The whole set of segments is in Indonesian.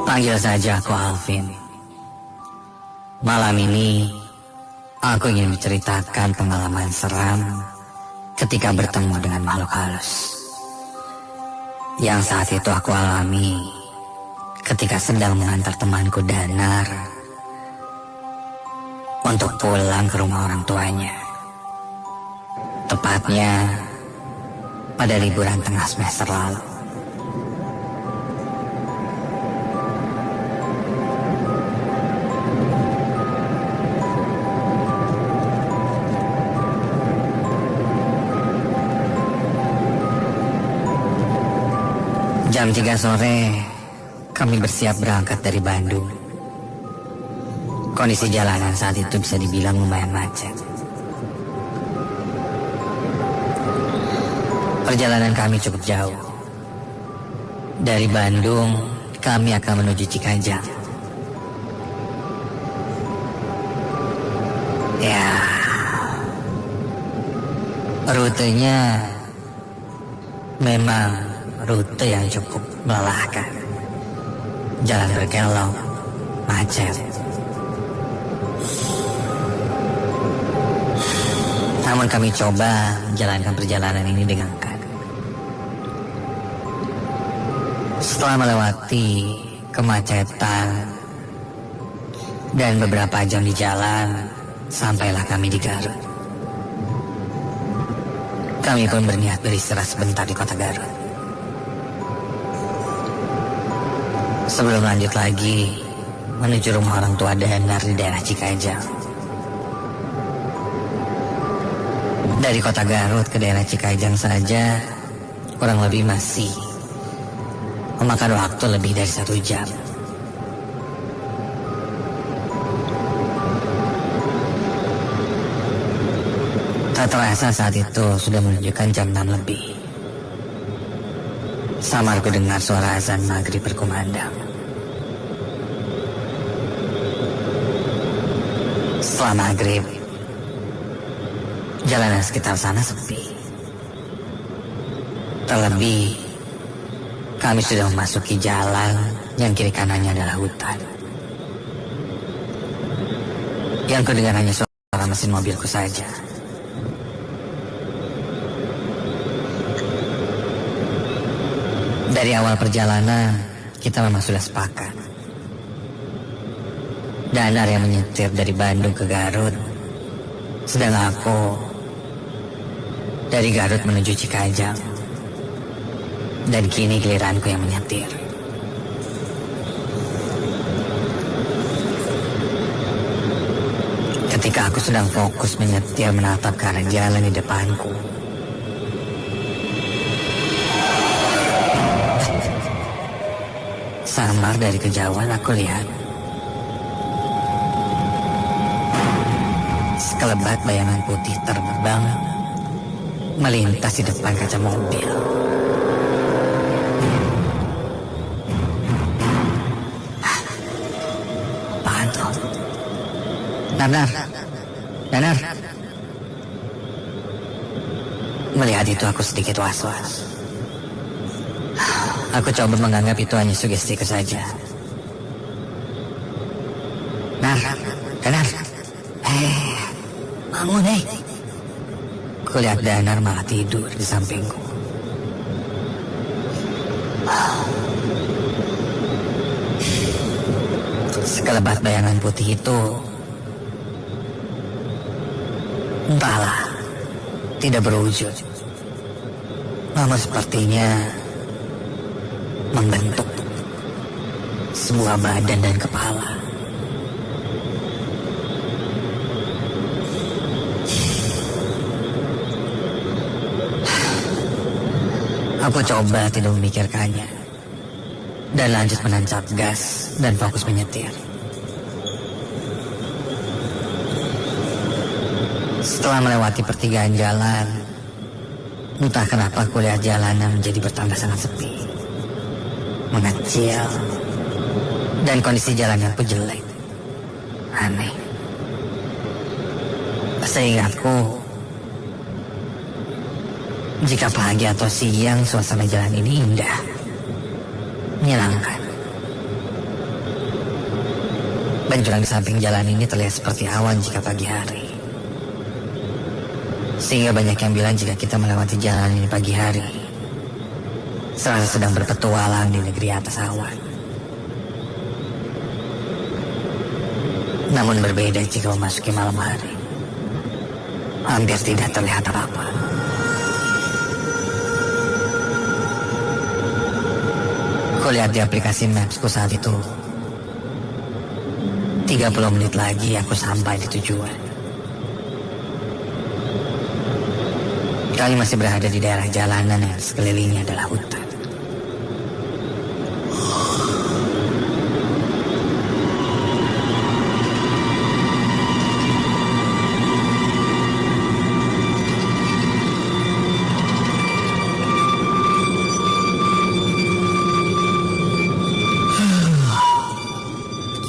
Panggil saja aku Alvin. Malam ini, aku ingin menceritakan pengalaman seram ketika bertemu dengan makhluk halus. Yang saat itu aku alami ketika sedang mengantar temanku Danar untuk pulang ke rumah orang tuanya. Tepatnya pada liburan tengah semester lalu. Jam 3 sore, kami bersiap berangkat dari Bandung. Kondisi jalanan saat itu bisa dibilang lumayan macet. Perjalanan kami cukup jauh. Dari Bandung, kami akan menuju Cikajang. Ya, rutenya memang rute yang cukup melelahkan. Jalan berkelok, macet. Namun kami coba menjalankan perjalanan ini dengan tenang. Setelah melewati kemacetan dan beberapa jam di jalan, sampailah kami di Garut. Kami pun berniat beristirahat sebentar di kota Garut. Sebelum lanjut lagi menuju rumah orang tua Danar di daerah Cikajang. Dari kota Garut ke daerah Cikajang saja kurang lebih masih memakan waktu lebih dari 1 jam. Tak terasa saat itu sudah menunjukkan jam 6 lebih. Samar ku dengar suara azan maghrib berkumandang. Setelah maghrib, jalanan sekitar sana sepi. Terlebih, kami sudah memasuki jalan yang kiri kanannya adalah hutan. Yang kudengar hanya suara mesin mobilku saja. Dari awal perjalanan, kita memang sudah sepakat. Danar yang menyetir dari Bandung ke Garut, sedang aku dari Garut menuju Cikajang. Dan kini giliranku yang menyetir. Ketika aku sedang fokus menyetir menatap ke arah jalan di depanku, samar dari kejauhan aku lihat sekelebat bayangan putih terbang melintas di depan kaca mobil. Apaan tuh? Danar. Melihat itu aku sedikit was-was. Aku coba menganggap itu hanya sugestiku saja. Danar. Bangun, Kulihat Danar malah tidur di sampingku. Sekelebat bayangan putih itu, entahlah, tidak berwujud. Namun sepertinya membentuk sebuah badan dan kepala. Aku coba tidak memikirkannya dan lanjut menancap gas dan fokus menyetir. Setelah melewati pertigaan jalan, entah kenapa kulihat jalanan menjadi bertambah sangat sepi, mengecil, dan kondisi jalannya pun jelek. Aneh. Seingatku, jika pagi atau siang suasana jalan ini indah, menyenangkan. Dan jurang di samping jalan ini terlihat seperti awan jika pagi hari. Sehingga banyak yang bilang jika kita melewati jalan ini pagi hari, serasa sedang berpetualang di negeri atas awan. Namun berbeda jika memasuki malam hari. Hampir tidak terlihat apa-apa. Kulihat di aplikasi Mapsku saat itu, 30 menit lagi aku sampai di tujuan. Kami masih berada di daerah jalanan yang sekelilingnya adalah hutan.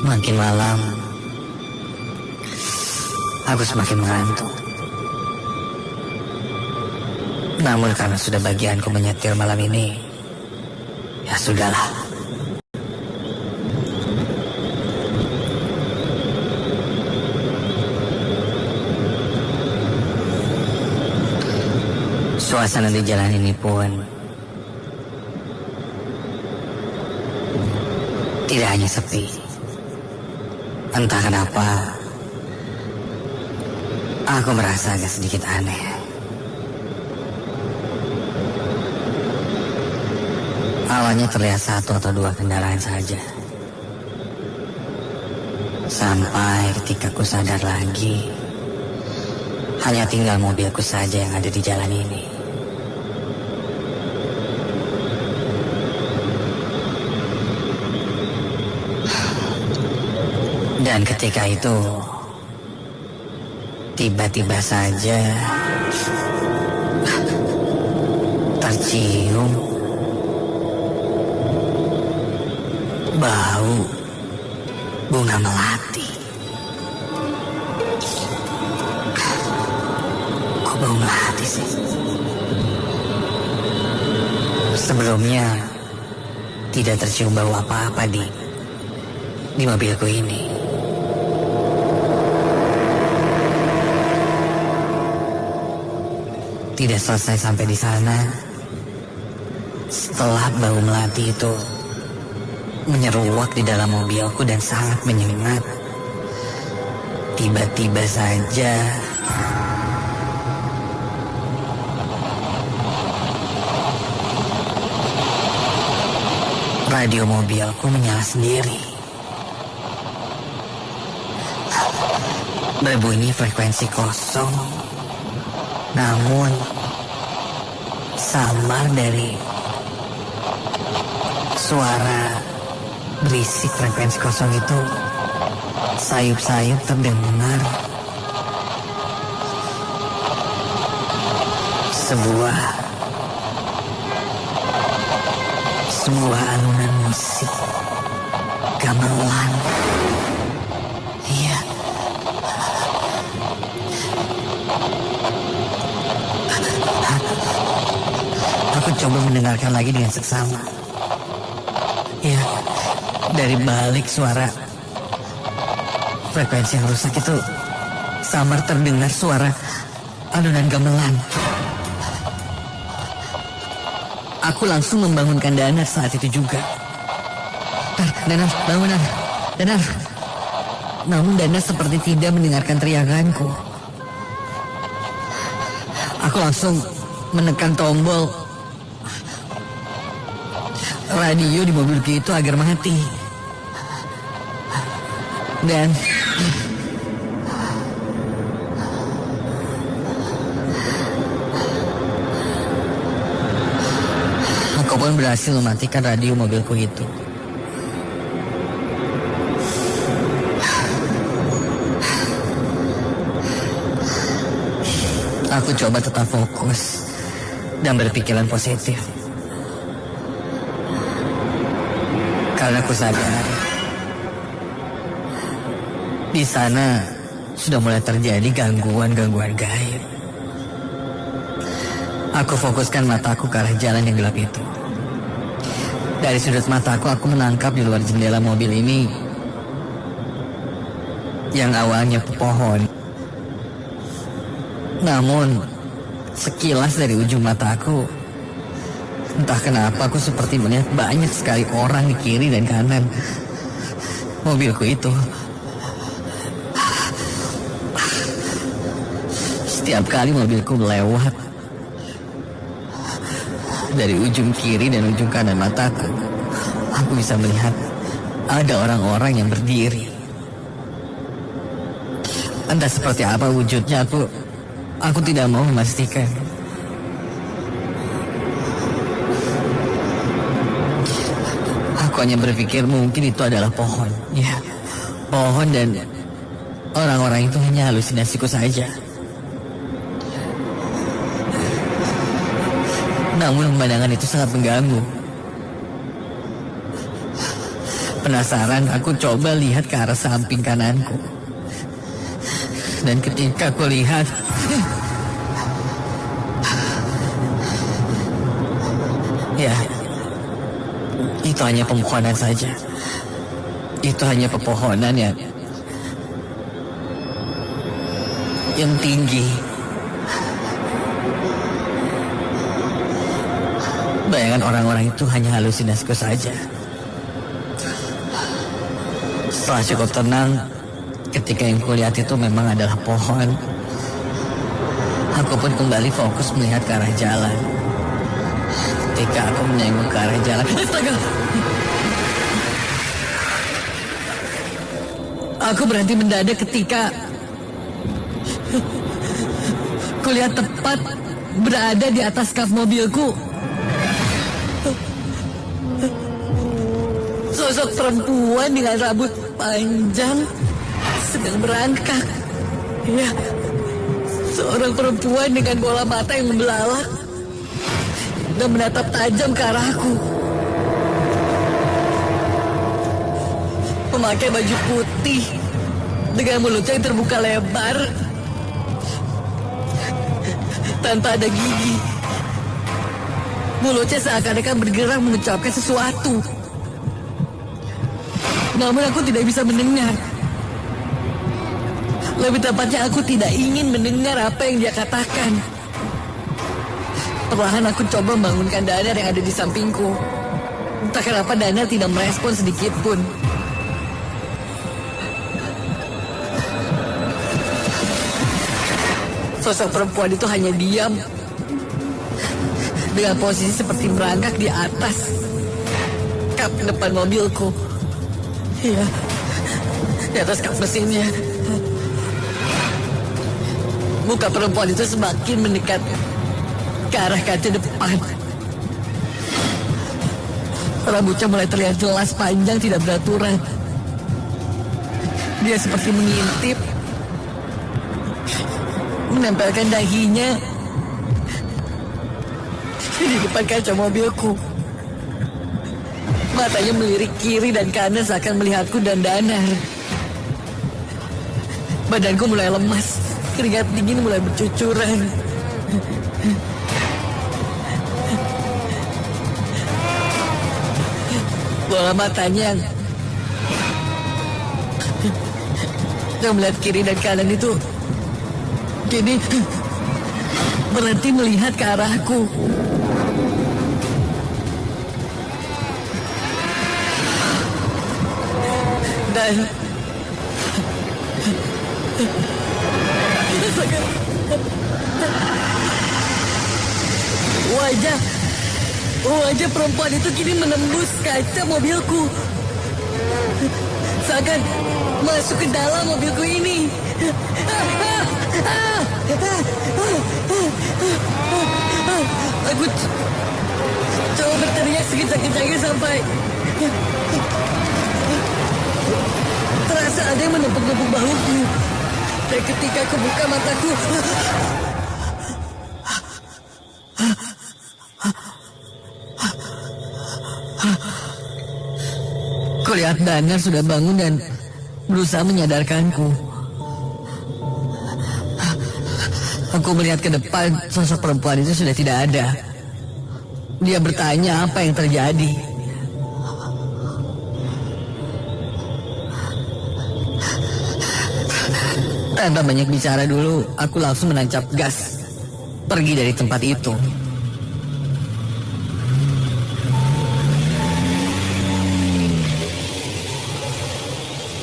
Semakin malam, aku semakin mengantuk. Namun karena sudah bagianku menyetir malam ini, ya sudahlah. Suasana di jalan ini pun tidak hanya sepi. Entah kenapa, aku merasa agak sedikit aneh. Awalnya terlihat satu atau dua kendaraan saja. Sampai ketika ku sadar lagi, hanya tinggal mobilku saja yang ada di jalan ini. Dan ketika itu, tiba-tiba saja tercium bau bunga melati. Kok bau melati sih? Sebelumnya tidak tercium bau apa-apa di mobilku ini. Tidak selesai sampai di sana, setelah bau melati itu menyeruak di dalam mobilku dan sangat menyengat, tiba-tiba saja radio mobilku menyala sendiri. Berbunyi frekuensi kosong, namun samar dari suara berisik frekuensi kosong itu. Sayup-sayup terdengar sebuah alunan musik gamelan. Iya, aku coba mendengarkan lagi dengan seksama. Ya, dari balik suara frekuensi yang rusak itu samar terdengar suara alunan gamelan. Aku langsung membangunkan Danar saat itu juga. Danar, bangun Danar. Namun Danar seperti tidak mendengarkan teriakanku. Aku langsung menekan tombol radio di mobilku itu agar mati. Dan aku pun berhasil mematikan radio mobilku itu. Aku coba tetap fokus dan berpikiran positif. Karena aku sadar di sana sudah mulai terjadi gangguan-gangguan gaib. Aku fokuskan mataku ke arah jalan yang gelap itu. Dari sudut mataku, aku menangkap di luar jendela mobil ini yang awalnya pohon. Namun, sekilas dari ujung mataku, entah kenapa aku seperti melihat banyak sekali orang di kiri dan kanan mobilku itu. Setiap kali mobilku melewat dari ujung kiri dan ujung kanan mataku, aku bisa melihat ada orang-orang yang berdiri. Entah seperti apa wujudnya, aku tidak mau memastikan. Aku hanya berpikir mungkin itu adalah pohon. Ya, pohon, dan orang-orang itu hanya halusinasiku saja. Namun pemandangan itu sangat mengganggu. Penasaran, aku coba lihat ke arah samping kananku. Dan ketika aku lihat, ya, itu hanya pepohonan saja. Itu hanya pepohonan yang tinggi. Bayangan orang-orang itu hanya halusinasiku saja. Setelah cukup tenang, ketika yang kulihat itu memang adalah pohon, aku pun kembali fokus melihat ke arah jalan. Ketika aku menengok ke arah jalan, astaga! Aku berhenti mendadak ketika kulihat tepat berada di atas kap mobilku sosok perempuan dengan rambut panjang sedang berangkat. Ya, seorang perempuan dengan bola mata yang membelalak dan menatap tajam ke arahku. Memakai baju putih dengan mulutnya yang terbuka lebar tanpa ada gigi. Mulutnya seakan-akan bergerak mengucapkan sesuatu. Namun aku tidak bisa mendengar. Lebih tepatnya aku tidak ingin mendengar apa yang dia katakan. Perlahan aku coba membangunkan Danar yang ada di sampingku. Entah kenapa Danar tidak merespon sedikit pun. Sosok perempuan itu hanya diam dengan posisi seperti merangkak di atas kap depan mobilku. Iya, di atas kap mesinnya. Muka perempuan itu semakin mendekat ke arah kaca depan. Rambutnya mulai terlihat jelas panjang tidak beraturan. Dia seperti mengintip, menempelkan dahinya di depan kaca mobilku. Matanya melirik kiri dan kanan seakan melihatku dan Danar. Badanku mulai lemas, keringat dingin mulai bercucuran. Bola matanya yang melihat kiri dan kanan itu kini berhenti melihat ke arahku. Dan wajah perempuan itu kini menembus kaca mobilku, seakan masuk ke dalam mobilku ini. Aku coba berteriak sekejap-kejapnya sampai terasa ada yang menepuk-nepuk bahuku. Dan ketika aku buka mataku, kulihat Danar sudah bangun dan berusaha menyadarkanku. Aku melihat ke depan, sosok perempuan itu sudah tidak ada. Dia bertanya apa yang terjadi. Tanpa banyak bicara dulu, aku langsung menancap gas, pergi dari tempat itu.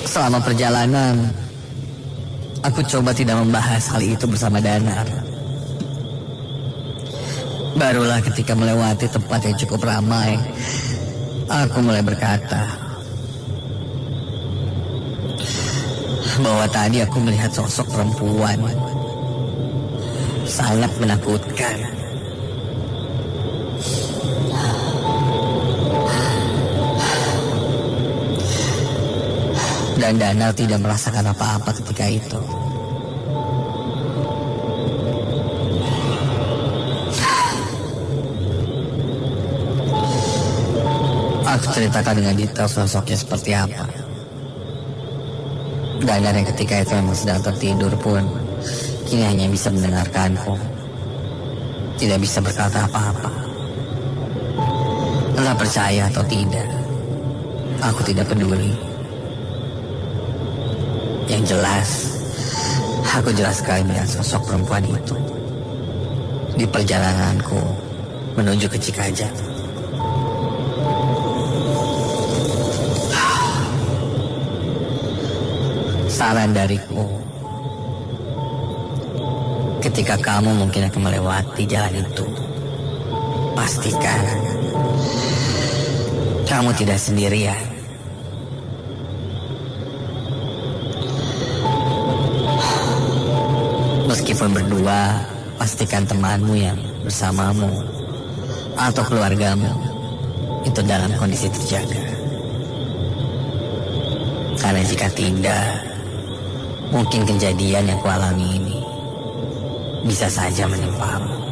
Selama perjalanan, aku coba tidak membahas hal itu bersama Danar. Barulah ketika melewati tempat yang cukup ramai, aku mulai berkata bahwa tadi aku melihat sosok perempuan sangat menakutkan. Dan Danar tidak merasakan apa-apa ketika itu. Aku ceritakan dengan detail sosoknya seperti apa. Danar yang ketika itu memang sedang tertidur pun kini hanya bisa mendengarkanku, tidak bisa berkata apa-apa. Entah percaya atau tidak, aku tidak peduli. Yang jelas, aku jelas sekali melihat sosok perempuan itu di perjalananku menuju ke Cikajang. Saran dariku, ketika kamu mungkin akan melewati jalan itu, pastikan kamu tidak sendirian. Meskipun berdua, pastikan temanmu yang bersamamu atau keluargamu itu dalam kondisi terjaga. Karena jika tidak, mungkin kejadian yang kualami ini bisa saja menimpamu.